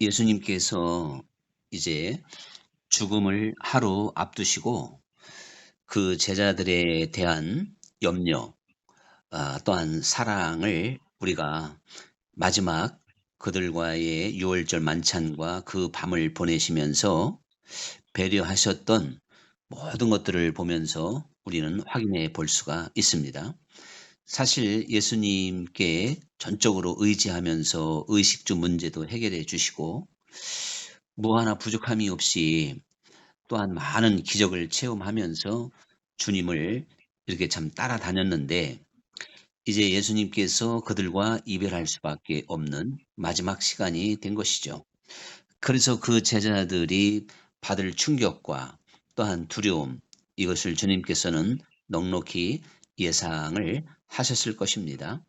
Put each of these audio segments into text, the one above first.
예수님께서 이제 죽음을 하루 앞두시고 그 제자들에 대한 염려, 또한 사랑을 우리가 마지막 그들과의 유월절 만찬과 그 밤을 보내시면서 배려하셨던 모든 것들을 보면서 우리는 확인해 볼 수가 있습니다. 사실 예수님께 전적으로 의지하면서 의식주 문제도 해결해 주시고 뭐 하나 부족함이 없이 또한 많은 기적을 체험하면서 주님을 이렇게 참 따라다녔는데 이제 예수님께서 그들과 이별할 수밖에 없는 마지막 시간이 된 것이죠. 그래서 그 제자들이 받을 충격과 또한 두려움, 이것을 주님께서는 넉넉히 예상을 하셨을 것입니다.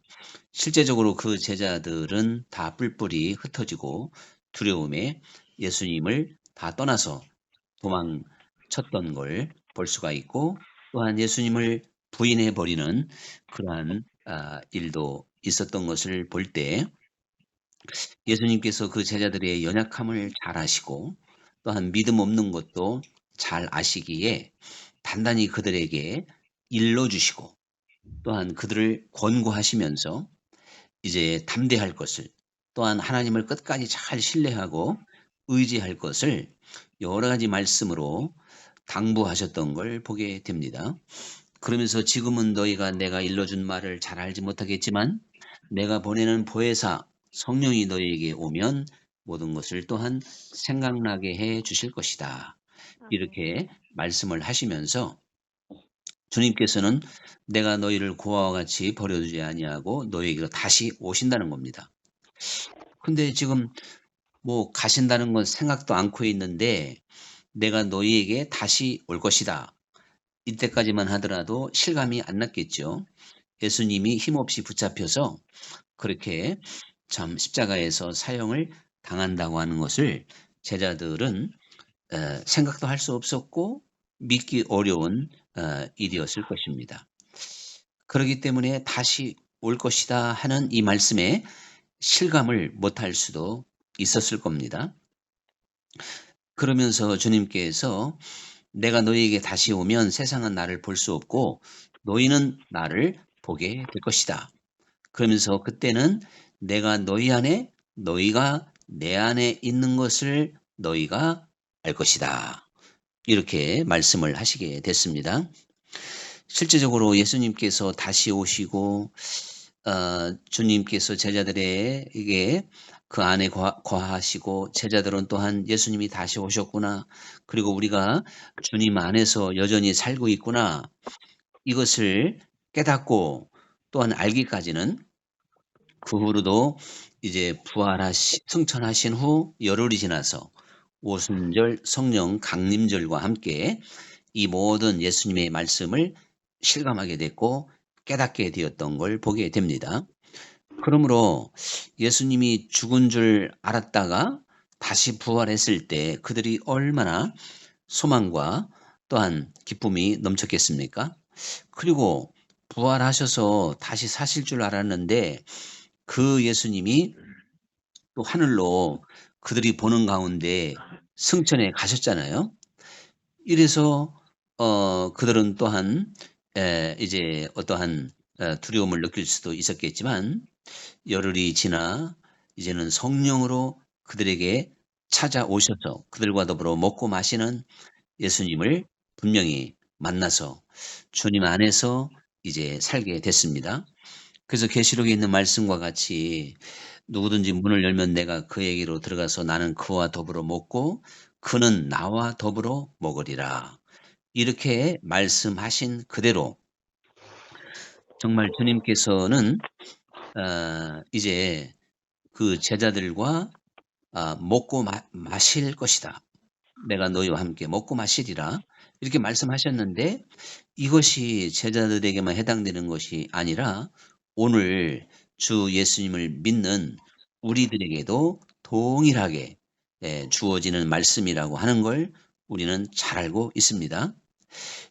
실제적으로 그 제자들은 다 뿔뿔이 흩어지고 두려움에 예수님을 다 떠나서 도망쳤던 걸 볼 수가 있고 또한 예수님을 부인해 버리는 그러한 일도 있었던 것을 볼 때 예수님께서 그 제자들의 연약함을 잘 아시고 또한 믿음 없는 것도 잘 아시기에 단단히 그들에게 일러 주시고 또한 그들을 권고하시면서 이제 담대할 것을 또한 하나님을 끝까지 잘 신뢰하고 의지할 것을 여러 가지 말씀으로 당부하셨던 걸 보게 됩니다. 그러면서 지금은 너희가 내가 일러준 말을 잘 알지 못하겠지만 내가 보내는 보혜사 성령이 너희에게 오면 모든 것을 또한 생각나게 해 주실 것이다. 아멘. 이렇게 말씀을 하시면서 주님께서는 내가 너희를 고아와 같이 버려두지 아니하고 너희에게로 다시 오신다는 겁니다. 근데 지금 뭐 가신다는 건 생각도 않고 있는데 내가 너희에게 다시 올 것이다. 이때까지만 하더라도 실감이 안 났겠죠. 예수님이 힘없이 붙잡혀서 그렇게 참 십자가에서 사형을 당한다고 하는 것을 제자들은 생각도 할 수 없었고 믿기 어려운 일이었을 것입니다. 그렇기 때문에 다시 올 것이다 하는 이 말씀에 실감을 못할 수도 있었을 겁니다. 그러면서 주님께서 내가 너희에게 다시 오면 세상은 나를 볼 수 없고 너희는 나를 보게 될 것이다. 그러면서 그때는 내가 너희 안에 너희가 내 안에 있는 것을 너희가 알 것이다. 이렇게 말씀을 하시게 됐습니다. 실제적으로 예수님께서 다시 오시고 주님께서 제자들에게 그 안에 거하시고 제자들은 또한 예수님이 다시 오셨구나. 그리고 우리가 주님 안에서 여전히 살고 있구나. 이것을 깨닫고 또한 알기까지는 그 후로도 이제 승천하신 후 열흘이 지나서 오순절 성령 강림절과 함께 이 모든 예수님의 말씀을 실감하게 됐고 깨닫게 되었던 걸 보게 됩니다. 그러므로 예수님이 죽은 줄 알았다가 다시 부활했을 때 그들이 얼마나 소망과 또한 기쁨이 넘쳤겠습니까? 그리고 부활하셔서 다시 사실 줄 알았는데 그 예수님이 또 하늘로 그들이 보는 가운데 승천해 가셨잖아요. 이래서 그들은 또한 이제 어떠한 두려움을 느낄 수도 있었겠지만 열흘이 지나 이제는 성령으로 그들에게 찾아오셔서 그들과 더불어 먹고 마시는 예수님을 분명히 만나서 주님 안에서 이제 살게 됐습니다. 그래서 계시록에 있는 말씀과 같이 누구든지 문을 열면 내가 그에게로 들어가서 나는 그와 더불어 먹고 그는 나와 더불어 먹으리라. 이렇게 말씀하신 그대로 정말 주님께서는 이제 그 제자들과 먹고 마실 것이다. 내가 너희와 함께 먹고 마시리라. 이렇게 말씀하셨는데 이것이 제자들에게만 해당되는 것이 아니라 오늘 주 예수님을 믿는 우리들에게도 동일하게 주어지는 말씀이라고 하는 걸 우리는 잘 알고 있습니다.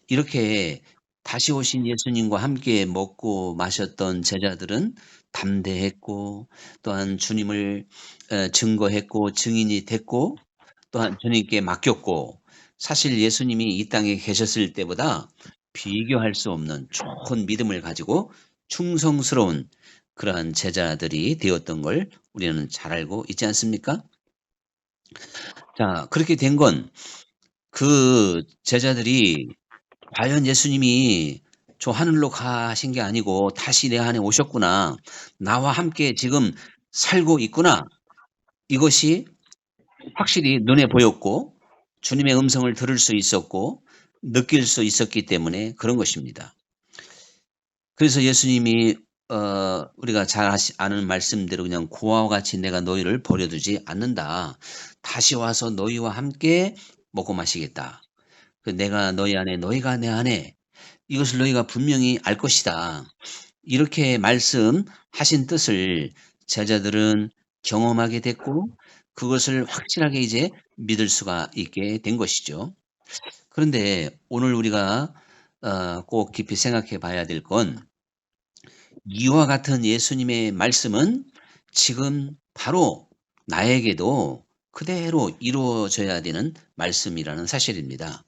이렇게 다시 오신 예수님과 함께 먹고 마셨던 제자들은 담대했고 또한 주님을 증거했고 증인이 됐고 또한 주님께 맡겼고 사실 예수님이 이 땅에 계셨을 때보다 비교할 수 없는 좋은 믿음을 가지고 충성스러운 그러한 제자들이 되었던 걸 우리는 잘 알고 있지 않습니까? 자, 그렇게 된 건 그 제자들이 과연 예수님이 저 하늘로 가신 게 아니고 다시 내 안에 오셨구나. 나와 함께 지금 살고 있구나. 이것이 확실히 눈에 보였고 주님의 음성을 들을 수 있었고 느낄 수 있었기 때문에 그런 것입니다. 그래서 예수님이 우리가 잘 아는 말씀대로 그냥 고아와 같이 내가 너희를 버려두지 않는다. 다시 와서 너희와 함께 먹고 마시겠다. 내가 너희 안에 너희가 내 안에 이것을 너희가 분명히 알 것이다. 이렇게 말씀하신 뜻을 제자들은 경험하게 됐고 그것을 확실하게 이제 믿을 수가 있게 된 것이죠. 그런데 오늘 우리가 꼭 깊이 생각해 봐야 될 건 이와 같은 예수님의 말씀은 지금 바로 나에게도 그대로 이루어져야 되는 말씀이라는 사실입니다.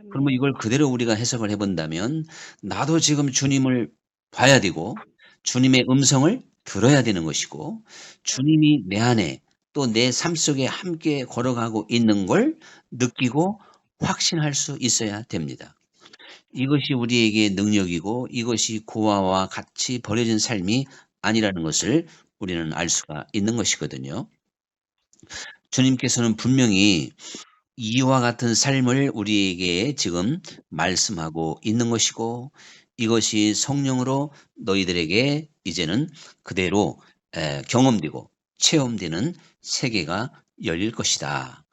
그러면 아멘. 이걸 그대로 우리가 해석을 해 본다면 나도 지금 주님을 봐야 되고 주님의 음성을 들어야 되는 것이고 아멘. 주님이 내 안에 또 내 삶 속에 함께 걸어가고 있는 걸 느끼고 확신할 수 있어야 됩니다. 이것이 아멘. 우리에게 능력이고 이것이 고아와 같이 버려진 삶이 아니라는 것을 우리는 알 수가 있는 것이거든요. 주님께서는 분명히 이와 같은 삶을 우리에게 지금 말씀하고 있는 것이고 이것이 성령으로 너희들에게 이제는 그대로 경험되고 체험되는 세계가 열릴 것이다.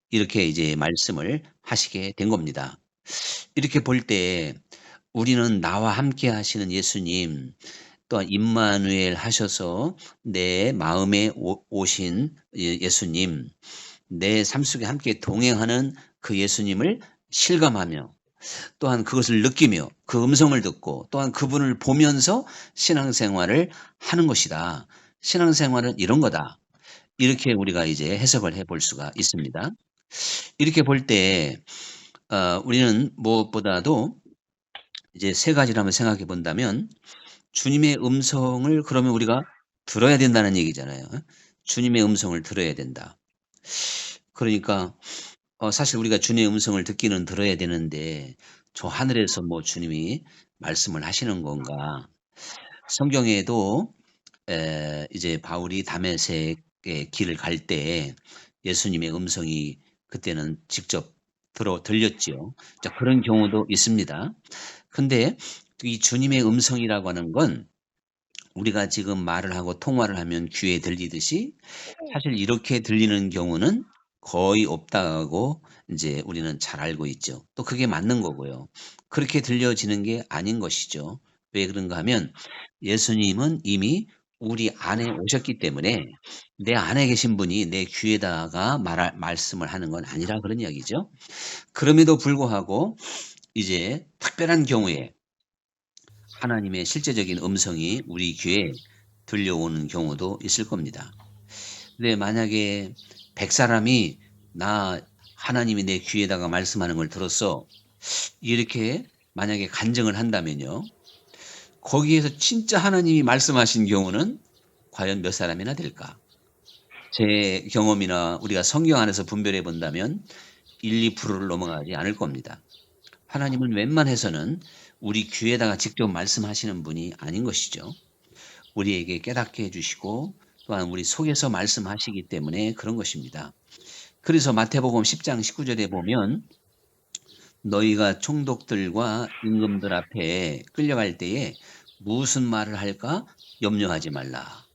이렇게 이제 말씀을 하시게 된 겁니다. 이렇게 볼 때 우리는 나와 함께 하시는 예수님 또한 임마누엘 하셔서 내 마음에 오신 예수님 내 삶 속에 함께 동행하는 그 예수님을 실감하며 또한 그것을 느끼며 그 음성을 듣고 또한 그분을 보면서 신앙생활을 하는 것이다. 신앙생활은 이런 거다. 이렇게 우리가 이제 해석을 해볼 수가 있습니다. 이렇게 볼 때 우리는 무엇보다도 이제 세 가지를 한번 생각해 본다면 주님의 음성을 그러면 우리가 들어야 된다는 얘기잖아요. 주님의 음성을 들어야 된다. 그러니까 사실 우리가 주님의 음성을 듣기는 들어야 되는데 저 하늘에서 뭐 주님이 말씀을 하시는 건가? 성경에도 이제 바울이 다메섹의 길을 갈 때 예수님의 음성이 그때는 직접 들렸지요. 자, 그런 경우도 있습니다. 근데 이 주님의 음성이라고 하는 건 우리가 지금 말을 하고 통화를 하면 귀에 들리듯이 사실 이렇게 들리는 경우는 거의 없다고 이제 우리는 잘 알고 있죠. 또 그게 맞는 거고요. 그렇게 들려지는 게 아닌 것이죠. 왜 그런가 하면 예수님은 이미 우리 안에 오셨기 때문에 내 안에 계신 분이 내 귀에다가 말씀을 하는 건 아니라 그런 이야기죠. 그럼에도 불구하고 이제 특별한 경우에 하나님의 실제적인 음성이 우리 귀에 들려오는 경우도 있을 겁니다. 근데 만약에 100사람이 나 하나님이 내 귀에다가 말씀하는 걸 들었어. 이렇게 만약에 간증을 한다면요. 거기에서 진짜 하나님이 말씀하신 경우는 과연 몇 사람이나 될까? 제 경험이나 우리가 성경 안에서 분별해 본다면 1, 2%를 넘어가지 않을 겁니다. 하나님은 웬만해서는 우리 귀에다가 직접 말씀하시는 분이 아닌 것이죠. 우리에게 깨닫게 해주시고 또한 우리 속에서 말씀하시기 때문에 그런 것입니다. 그래서 마태복음 10장 19절에 보면 너희가 총독들과 임금들 앞에 끌려갈 때에 무슨 말을 할까 염려하지 말라.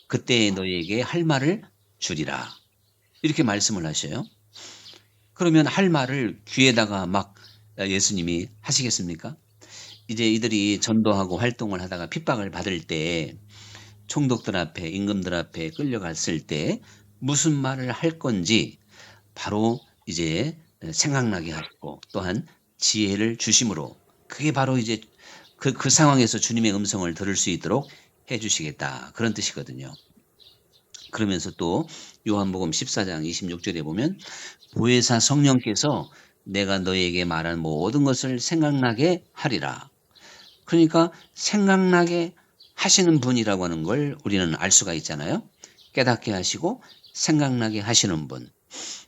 그때 너희에게 할 말을 주리라. 이렇게 말씀을 하셔요. 그러면 할 말을 귀에다가 막 예수님이 하시겠습니까? 이제 이들이 전도하고 활동을 하다가 핍박을 받을 때 총독들 앞에 임금들 앞에 끌려갔을 때 무슨 말을 할 건지 바로 이제 생각나게 하시고 또한 지혜를 주심으로 그게 바로 이제 그 상황에서 주님의 음성을 들을 수 있도록 해 주시겠다. 그런 뜻이거든요. 그러면서 또 요한복음 14장 26절에 보면 보혜사 성령께서 내가 너에게 말한 모든 것을 생각나게 하리라. 그러니까 생각나게 하시는 분이라고 하는 걸 우리는 알 수가 있잖아요. 깨닫게 하시고 생각나게 하시는 분.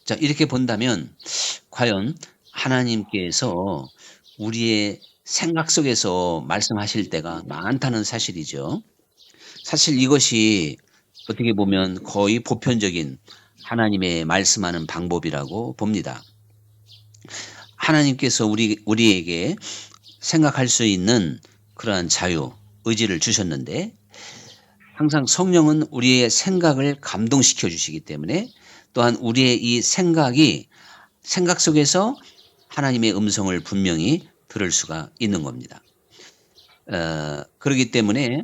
자, 이렇게 본다면 과연 하나님께서 우리의 생각 속에서 말씀하실 때가 많다는 사실이죠. 사실 이것이 어떻게 보면 거의 보편적인 하나님의 말씀하는 방법이라고 봅니다. 하나님께서 우리에게 생각할 수 있는 그러한 자유, 의지를 주셨는데 항상 성령은 우리의 생각을 감동시켜 주시기 때문에 또한 우리의 이 생각 속에서 하나님의 음성을 분명히 들을 수가 있는 겁니다. 그렇기 때문에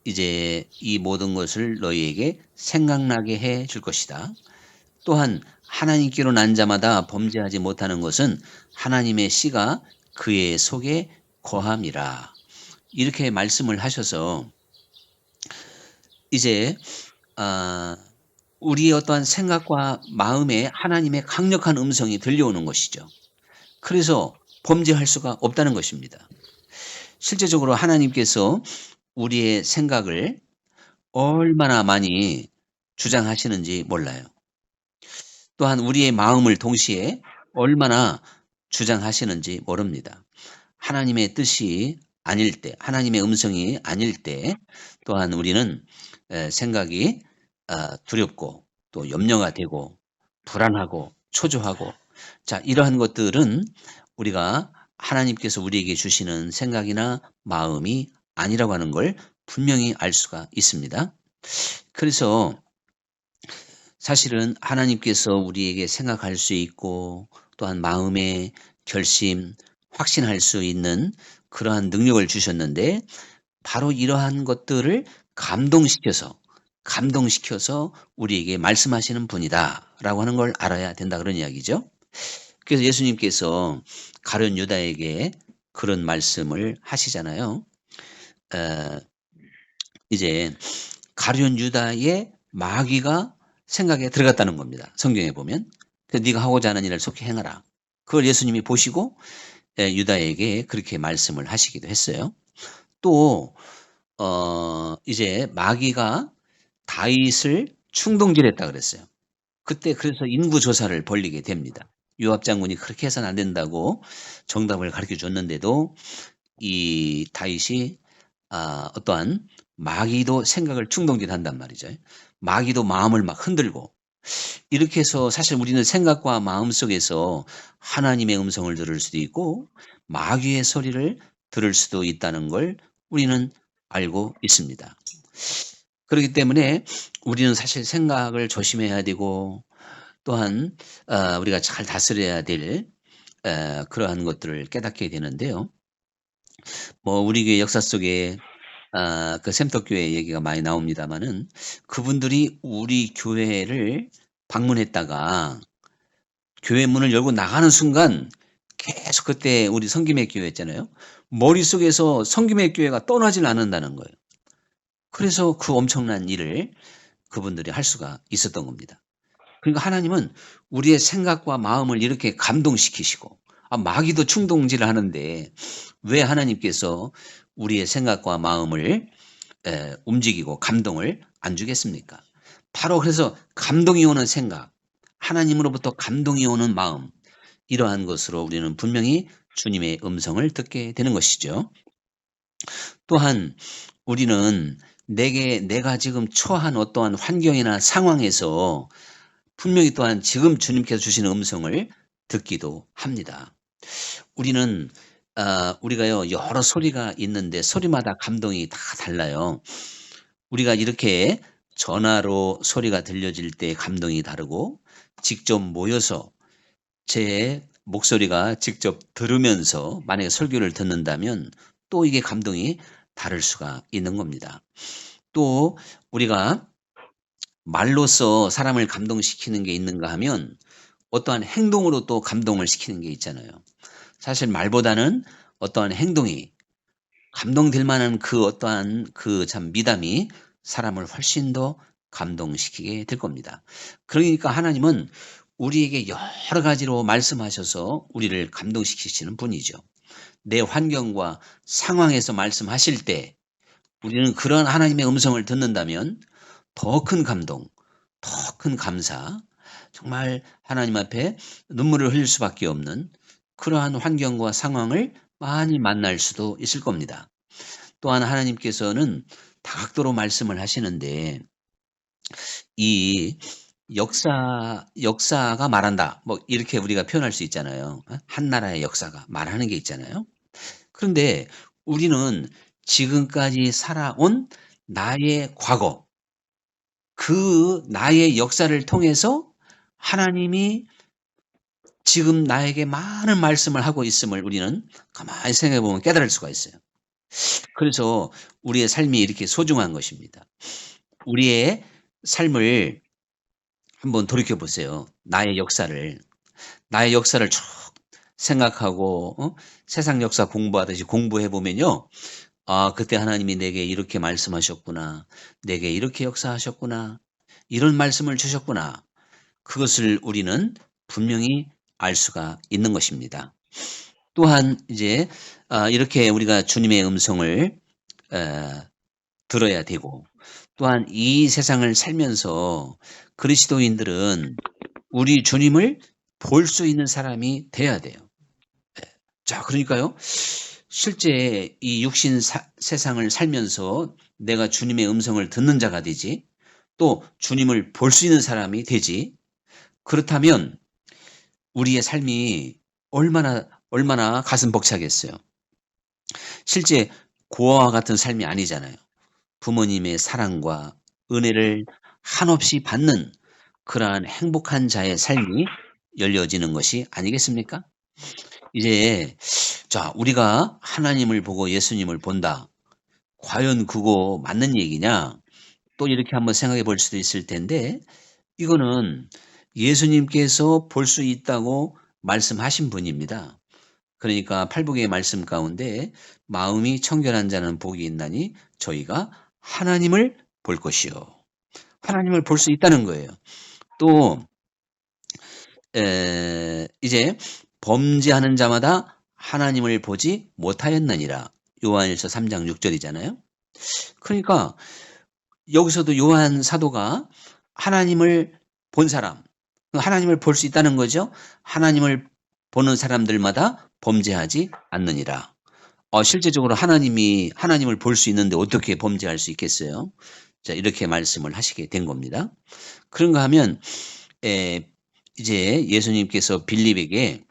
이제 이 모든 것을 너희에게 생각나게 해 줄 것이다. 또한 하나님께로 난 자마다 범죄하지 못하는 것은 하나님의 씨가 그의 속에 거함이라. 이렇게 말씀을 하셔서 이제 우리의 어떠한 생각과 마음에 하나님의 강력한 음성이 들려오는 것이죠. 그래서 범죄할 수가 없다는 것입니다. 실제적으로 하나님께서 우리의 생각을 얼마나 많이 주장하시는지 몰라요. 또한 우리의 마음을 동시에 얼마나 주장하시는지 모릅니다. 하나님의 뜻이 아닐 때, 하나님의 음성이 아닐 때 또한 우리는 생각이 두렵고 또 염려가 되고 불안하고 초조하고 자, 이러한 것들은 우리가 하나님께서 우리에게 주시는 생각이나 마음이 아니라고 하는 걸 분명히 알 수가 있습니다. 그래서 사실은 하나님께서 우리에게 생각할 수 있고 또한 마음의 결심, 확신할 수 있는 그러한 능력을 주셨는데 바로 이러한 것들을 감동시켜서 우리에게 말씀하시는 분이다라고 하는 걸 알아야 된다 그런 이야기죠. 그래서 예수님께서 가룟 유다에게 그런 말씀을 하시잖아요. 이제 가룟 유다의 마귀가 생각에 들어갔다는 겁니다. 성경에 보면. 네가 하고자 하는 일을 속히 행하라. 그걸 예수님이 보시고 유다에게 그렇게 말씀을 하시기도 했어요. 또 이제 마귀가 다윗을 충동질했다 그랬어요. 그때 그래서 인구 조사를 벌이게 됩니다. 요압 장군이 그렇게 해서는 안 된다고 정답을 가르쳐 줬는데도 이 다윗이 어떠한 마귀도 생각을 충동질한단 말이죠. 마귀도 마음을 막 흔들고 이렇게 해서 사실 우리는 생각과 마음 속에서 하나님의 음성을 들을 수도 있고 마귀의 소리를 들을 수도 있다는 걸 우리는 알고 있습니다. 그렇기 때문에 우리는 사실 생각을 조심해야 되고 또한 우리가 잘 다스려야 될 그러한 것들을 깨닫게 되는데요. 뭐 우리 교회 역사 속에 그 샘터교회 얘기가 많이 나옵니다마는 그분들이 우리 교회를 방문했다가 교회 문을 열고 나가는 순간 계속 그때 우리 성김의 교회였잖아요. 머릿속에서 성김의 교회가 떠나질 않는다는 거예요. 그래서 그 엄청난 일을 그분들이 할 수가 있었던 겁니다. 그러니까 하나님은 우리의 생각과 마음을 이렇게 감동시키시고 마귀도 충동질을 하는데 왜 하나님께서 우리의 생각과 마음을 움직이고 감동을 안 주겠습니까? 바로 그래서 감동이 오는 생각, 하나님으로부터 감동이 오는 마음 이러한 것으로 우리는 분명히 주님의 음성을 듣게 되는 것이죠. 또한 우리는 내가 지금 처한 어떠한 환경이나 상황에서 분명히 또한 지금 주님께서 주시는 음성을 듣기도 합니다. 우리는 우리가요 여러 소리가 있는데 소리마다 감동이 다 달라요. 우리가 이렇게 전화로 소리가 들려질 때 감동이 다르고 직접 모여서 제 목소리가 직접 들으면서 만약에 설교를 듣는다면 또 이게 감동이 다를 수가 있는 겁니다. 또 우리가 말로써 사람을 감동시키는 게 있는가 하면 어떠한 행동으로 또 감동을 시키는 게 있잖아요. 사실 말보다는 어떠한 행동이 감동될 만한 그 어떠한 그 참 미담이 사람을 훨씬 더 감동시키게 될 겁니다. 그러니까 하나님은 우리에게 여러 가지로 말씀하셔서 우리를 감동시키시는 분이죠. 내 환경과 상황에서 말씀하실 때 우리는 그런 하나님의 음성을 듣는다면 더 큰 감동, 더 큰 감사, 정말 하나님 앞에 눈물을 흘릴 수밖에 없는 그러한 환경과 상황을 많이 만날 수도 있을 겁니다. 또한 하나님께서는 다각도로 말씀을 하시는데 이 역사가 말한다. 뭐 이렇게 우리가 표현할 수 있잖아요. 한 나라의 역사가 말하는 게 있잖아요. 그런데 우리는 지금까지 살아온 나의 과거, 그 나의 역사를 통해서 하나님이 지금 나에게 많은 말씀을 하고 있음을 우리는 가만히 생각해 보면 깨달을 수가 있어요. 그래서 우리의 삶이 이렇게 소중한 것입니다. 우리의 삶을 한번 돌이켜 보세요. 나의 역사를 쭉 생각하고 세상 역사 공부하듯이 공부해 보면요. 아, 그때 하나님이 내게 이렇게 말씀하셨구나. 내게 이렇게 역사하셨구나. 이런 말씀을 주셨구나. 그것을 우리는 분명히 알 수가 있는 것입니다. 또한 이제 이렇게 우리가 주님의 음성을 들어야 되고, 또한 이 세상을 살면서 그리스도인들은 우리 주님을 볼 수 있는 사람이 돼야 돼요. 자, 그러니까요. 실제 이 육신 세상을 살면서 내가 주님의 음성을 듣는 자가 되지, 또 주님을 볼 수 있는 사람이 되지. 그렇다면 우리의 삶이 얼마나 가슴 벅차겠어요. 실제 고아와 같은 삶이 아니잖아요. 부모님의 사랑과 은혜를 한없이 받는 그러한 행복한 자의 삶이 열려지는 것이 아니겠습니까? 이제 자, 우리가 하나님을 보고 예수님을 본다. 과연 그거 맞는 얘기냐? 또 이렇게 한번 생각해 볼 수도 있을 텐데 이거는 예수님께서 볼 수 있다고 말씀하신 분입니다. 그러니까 팔복의 말씀 가운데 마음이 청결한 자는 복이 있나니 저희가 하나님을 볼 것이요. 하나님을 볼 수 있다는 거예요. 또 이제 범죄하는 자마다 하나님을 보지 못하였느니라. 요한일서 3장 6절이잖아요. 그러니까 여기서도 요한 사도가 하나님을 본 사람, 하나님을 볼 수 있다는 거죠. 하나님을 보는 사람들마다 범죄하지 않느니라. 실제적으로 하나님을 볼 수 있는데 어떻게 범죄할 수 있겠어요? 자, 이렇게 말씀을 하시게 된 겁니다. 그런가 하면 이제 예수님께서 빌립이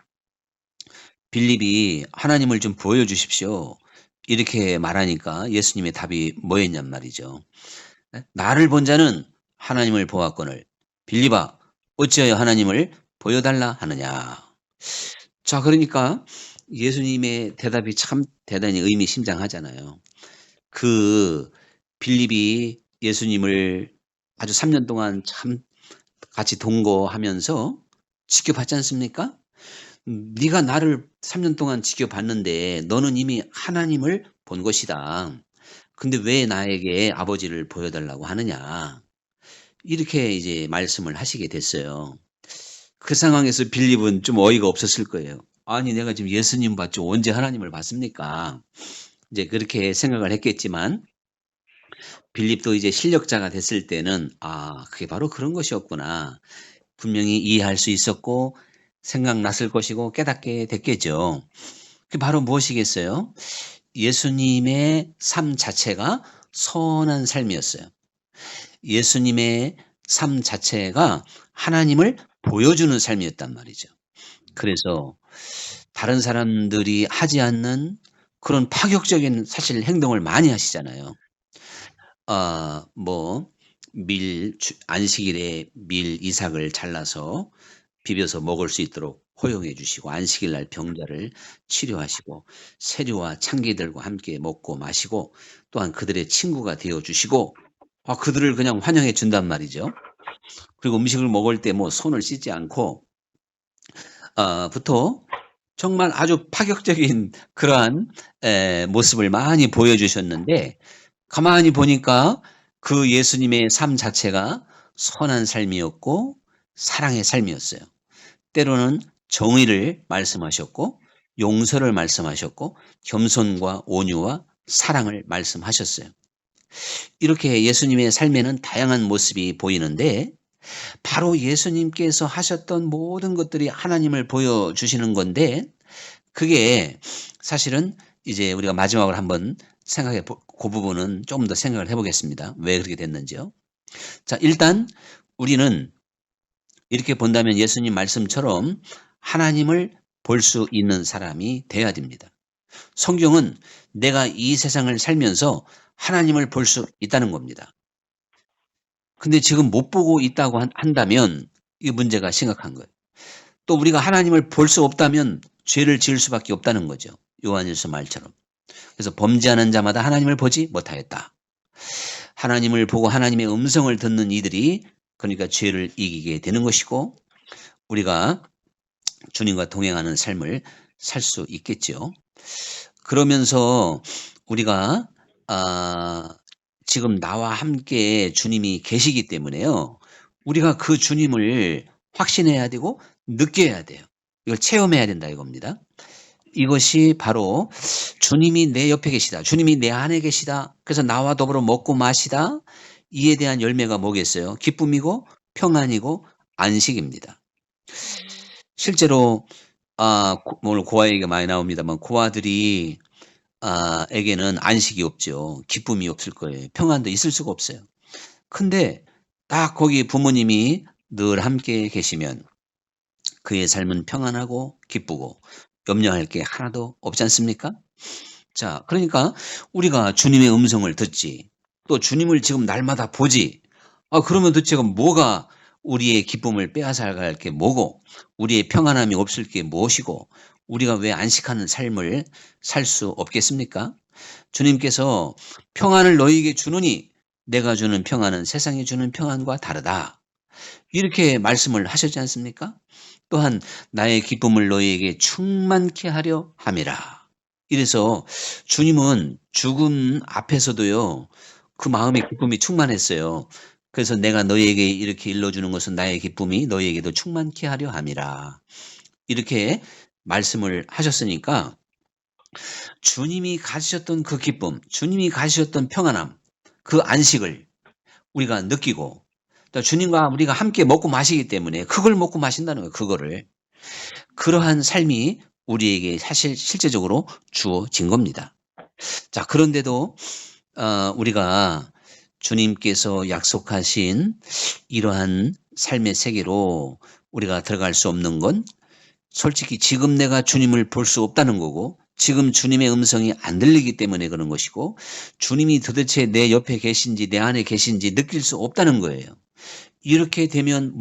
하나님을 좀 보여주십시오. 이렇게 말하니까 예수님의 답이 뭐였냔 말이죠. 나를 본 자는 하나님을 보았거늘 빌립아 어찌하여 하나님을 보여달라 하느냐. 자, 그러니까 예수님의 대답이 참 대단히 의미심장하잖아요. 그 빌립이 예수님을 아주 3년 동안 참 같이 동거하면서 지켜봤지 않습니까? 네가 나를 3년 동안 지켜봤는데 너는 이미 하나님을 본 것이다. 근데 왜 나에게 아버지를 보여달라고 하느냐. 이렇게 이제 말씀을 하시게 됐어요. 그 상황에서 빌립은 좀 어이가 없었을 거예요. 아니, 내가 지금 예수님 봤죠. 언제 하나님을 봤습니까? 이제 그렇게 생각을 했겠지만 빌립도 이제 실력자가 됐을 때는 그게 바로 그런 것이었구나. 분명히 이해할 수 있었고 생각났을 것이고 깨닫게 됐겠죠. 그게 바로 무엇이겠어요? 예수님의 삶 자체가 선한 삶이었어요. 예수님의 삶 자체가 하나님을 보여주는 삶이었단 말이죠. 그래서 다른 사람들이 하지 않는 그런 파격적인 사실 행동을 많이 하시잖아요. 뭐 안식일에 밀 이삭을 잘라서 비벼서 먹을 수 있도록 허용해 주시고 안식일 날 병자를 치료하시고 세류와 창기들과 함께 먹고 마시고 또한 그들의 친구가 되어 주시고 그들을 그냥 환영해 준단 말이죠. 그리고 음식을 먹을 때 뭐 손을 씻지 않고 부터 정말 아주 파격적인 그러한 모습을 많이 보여주셨는데 가만히 보니까 그 예수님의 삶 자체가 선한 삶이었고 사랑의 삶이었어요. 때로는 정의를 말씀하셨고 용서를 말씀하셨고 겸손과 온유와 사랑을 말씀하셨어요. 이렇게 예수님의 삶에는 다양한 모습이 보이는데 바로 예수님께서 하셨던 모든 것들이 하나님을 보여주시는 건데 그게 사실은 이제 우리가 마지막으로 한번 그 부분은 좀 더 생각을 해보겠습니다. 왜 그렇게 됐는지요. 자, 일단 우리는 이렇게 본다면 예수님 말씀처럼 하나님을 볼 수 있는 사람이 돼야 됩니다. 성경은 내가 이 세상을 살면서 하나님을 볼 수 있다는 겁니다. 근데 지금 못 보고 있다고 한다면 이 문제가 심각한 거예요. 또 우리가 하나님을 볼 수 없다면 죄를 지을 수밖에 없다는 거죠. 요한일서 말처럼. 그래서 범죄하는 자마다 하나님을 보지 못하였다. 하나님을 보고 하나님의 음성을 듣는 이들이 그러니까 죄를 이기게 되는 것이고 우리가 주님과 동행하는 삶을 살 수 있겠죠. 그러면서 우리가 지금 나와 함께 주님이 계시기 때문에요. 우리가 그 주님을 확신해야 되고 느껴야 돼요. 이걸 체험해야 된다 이겁니다. 이것이 바로 주님이 내 옆에 계시다. 주님이 내 안에 계시다. 그래서 나와 더불어 먹고 마시다. 이에 대한 열매가 뭐겠어요? 기쁨이고 평안이고 안식입니다. 실제로 오늘 고아 얘기가 많이 나옵니다만 고아들이 에게는 안식이 없죠. 기쁨이 없을 거예요. 평안도 있을 수가 없어요. 근데 딱 거기 부모님이 늘 함께 계시면 그의 삶은 평안하고 기쁘고 염려할 게 하나도 없지 않습니까? 자, 그러니까 우리가 주님의 음성을 듣지 또 주님을 지금 날마다 보지 그러면 도대체 뭐가 우리의 기쁨을 빼앗아갈 게 뭐고 우리의 평안함이 없을 게 무엇이고 우리가 왜 안식하는 삶을 살 수 없겠습니까? 주님께서 평안을 너희에게 주노니 내가 주는 평안은 세상이 주는 평안과 다르다. 이렇게 말씀을 하셨지 않습니까? 또한 나의 기쁨을 너희에게 충만케 하려 함이라. 이래서 주님은 죽음 앞에서도요. 그 마음의 기쁨이 충만했어요. 그래서 내가 너희에게 이렇게 일러주는 것은 나의 기쁨이 너희에게도 충만케 하려 함이라. 이렇게 말씀을 하셨으니까 주님이 가지셨던 그 기쁨, 주님이 가지셨던 평안함, 그 안식을 우리가 느끼고 또 주님과 우리가 함께 먹고 마시기 때문에 그걸 먹고 마신다는 거예요. 그거를. 그러한 삶이 우리에게 사실 실제적으로 주어진 겁니다. 자, 그런데도 우리가 주님께서 약속하신 이러한 삶의 세계로 우리가 들어갈 수 없는 건 솔직히 지금 내가 주님을 볼 수 없다는 거고 지금 주님의 음성이 안 들리기 때문에 그런 것이고 주님이 도대체 내 옆에 계신지 내 안에 계신지 느낄 수 없다는 거예요. 이렇게 되면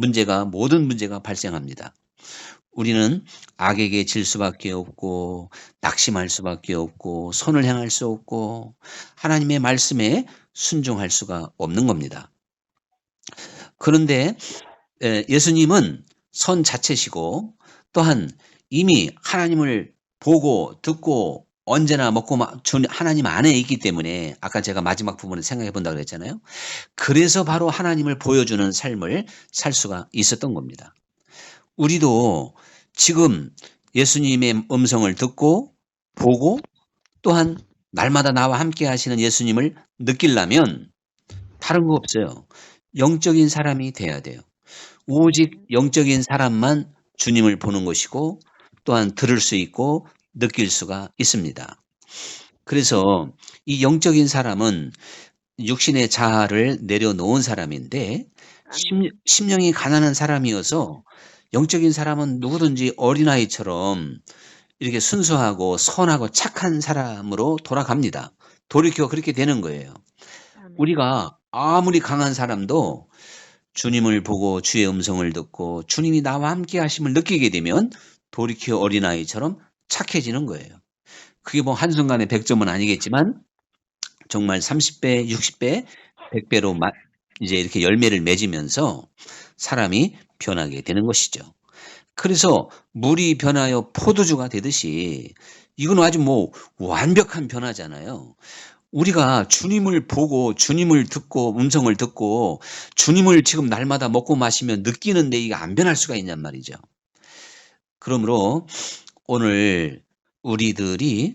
모든 문제가 발생합니다. 우리는 악에게 질 수밖에 없고 낙심할 수밖에 없고 선을 행할 수 없고 하나님의 말씀에 순종할 수가 없는 겁니다. 그런데 예수님은 선 자체시고 또한 이미 하나님을 보고 듣고 언제나 먹고 하나님 안에 있기 때문에 아까 제가 마지막 부분을 생각해 본다고 그랬잖아요. 그래서 바로 하나님을 보여주는 삶을 살 수가 있었던 겁니다. 우리도 지금 예수님의 음성을 듣고 보고 또한 날마다 나와 함께 하시는 예수님을 느끼려면 다른 거 없어요. 영적인 사람이 돼야 돼요. 오직 영적인 사람만 주님을 보는 것이고 또한 들을 수 있고 느낄 수가 있습니다. 그래서 이 영적인 사람은 육신의 자아를 내려놓은 사람인데 심령이 가난한 사람이어서 영적인 사람은 누구든지 어린아이처럼 이렇게 순수하고 선하고 착한 사람으로 돌아갑니다. 돌이켜 그렇게 되는 거예요. 우리가 아무리 강한 사람도 주님을 보고 주의 음성을 듣고 주님이 나와 함께 하심을 느끼게 되면 돌이켜 어린아이처럼 착해지는 거예요. 그게 뭐 한순간에 100점은 아니겠지만 정말 30배, 60배, 100배로 이제 이렇게 열매를 맺으면서 사람이 변하게 되는 것이죠. 그래서 물이 변하여 포도주가 되듯이 이건 아주 뭐 완벽한 변화잖아요. 우리가 주님을 보고 주님을 듣고 음성을 듣고 주님을 지금 날마다 먹고 마시며 느끼는데 이게 안 변할 수가 있냔 말이죠. 그러므로 오늘 우리들이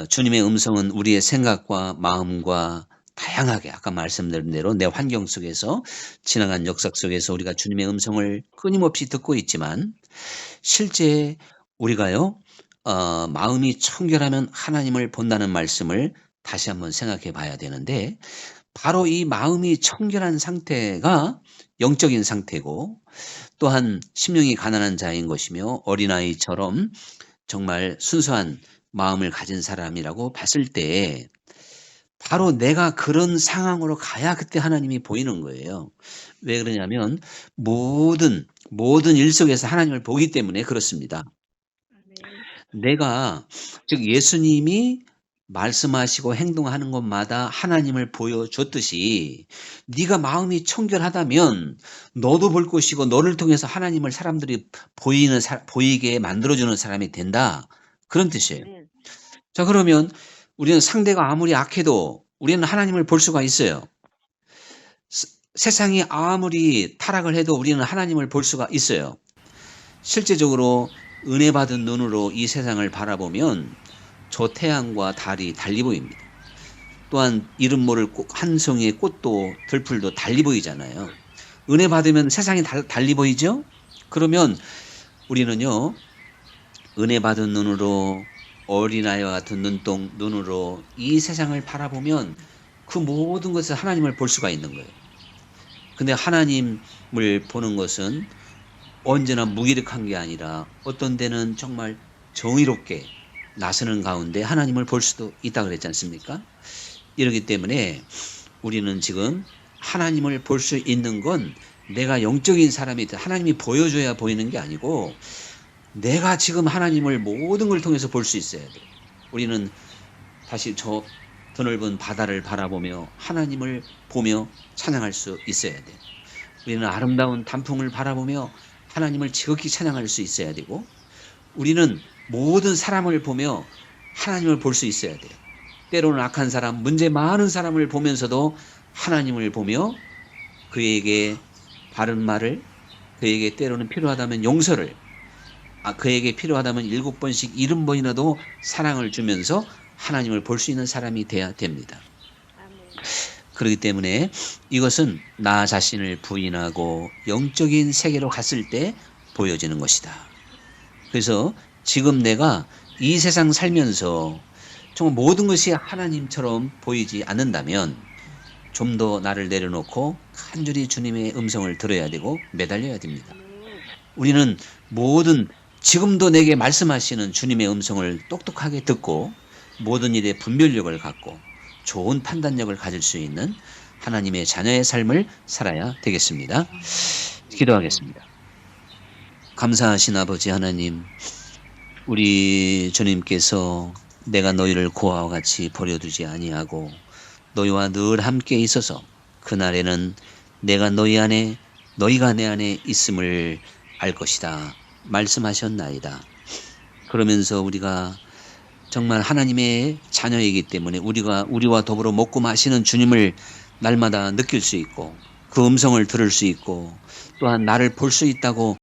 주님의 음성은 우리의 생각과 마음과 다양하게 아까 말씀드린 대로 내 환경 속에서 지나간 역사 속에서 우리가 주님의 음성을 끊임없이 듣고 있지만 실제 우리가요 마음이 청결하면 하나님을 본다는 말씀을 다시 한번 생각해 봐야 되는데 바로 이 마음이 청결한 상태가 영적인 상태고 또한 심령이 가난한 자인 것이며 어린아이처럼 정말 순수한 마음을 가진 사람이라고 봤을 때 바로 내가 그런 상황으로 가야 그때 하나님이 보이는 거예요. 왜 그러냐면 모든 일 속에서 하나님을 보기 때문에 그렇습니다. 내가 즉 예수님이 말씀하시고 행동하는 것마다 하나님을 보여줬듯이 네가 마음이 청결하다면 너도 볼 것이고 너를 통해서 하나님을 사람들이 보이게 만들어주는 사람이 된다. 그런 뜻이에요. 자, 그러면 우리는 상대가 아무리 악해도 우리는 하나님을 볼 수가 있어요. 세상이 아무리 타락을 해도 우리는 하나님을 볼 수가 있어요. 실제적으로 은혜 받은 눈으로 이 세상을 바라보면 저 태양과 달이 달리 보입니다. 또한 이름 모를 한 송이의 꽃도 들풀도 달리 보이잖아요. 은혜 받으면 세상이 달리 보이죠? 그러면 우리는요 은혜 받은 눈으로 어린아이와 같은 눈으로 이 세상을 바라보면 그 모든 것을 하나님을 볼 수가 있는 거예요. 근데 하나님을 보는 것은 언제나 무기력한 게 아니라 어떤 데는 정말 정의롭게 나서는 가운데 하나님을 볼 수도 있다 그랬지 않습니까? 이러기 때문에 우리는 지금 하나님을 볼 수 있는 건 내가 영적인 사람이 하나님이 보여줘야 보이는 게 아니고 내가 지금 하나님을 모든 걸 통해서 볼 수 있어야 돼요. 우리는 다시 저 드넓은 바다를 바라보며 하나님을 보며 찬양할 수 있어야 돼요. 우리는 아름다운 단풍을 바라보며 하나님을 지극히 찬양할 수 있어야 되고 우리는 모든 사람을 보며 하나님을 볼 수 있어야 돼요. 때로는 악한 사람, 문제 많은 사람을 보면서도 하나님을 보며 그에게 바른 말을, 그에게 때로는 필요하다면 용서를, 그에게 필요하다면 7번씩 70번이라도 사랑을 주면서 하나님을 볼 수 있는 사람이 돼야 됩니다. 그렇기 때문에 이것은 나 자신을 부인하고 영적인 세계로 갔을 때 보여지는 것이다. 그래서 지금 내가 이 세상 살면서 정말 모든 것이 하나님처럼 보이지 않는다면 좀 더 나를 내려놓고 간절히 주님의 음성을 들어야 되고 매달려야 됩니다. 우리는 지금도 내게 말씀하시는 주님의 음성을 똑똑하게 듣고 모든 일에 분별력을 갖고 좋은 판단력을 가질 수 있는 하나님의 자녀의 삶을 살아야 되겠습니다. 기도하겠습니다. 감사하신 아버지 하나님, 우리 주님께서 내가 너희를 고아와 같이 버려두지 아니하고 너희와 늘 함께 있어서 그날에는 내가 너희 안에 너희가 내 안에 있음을 알 것이다 말씀하셨나이다. 그러면서 우리가 정말 하나님의 자녀이기 때문에 우리와 더불어 먹고 마시는 주님을 날마다 느낄 수 있고 그 음성을 들을 수 있고 또한 나를 볼 수 있다고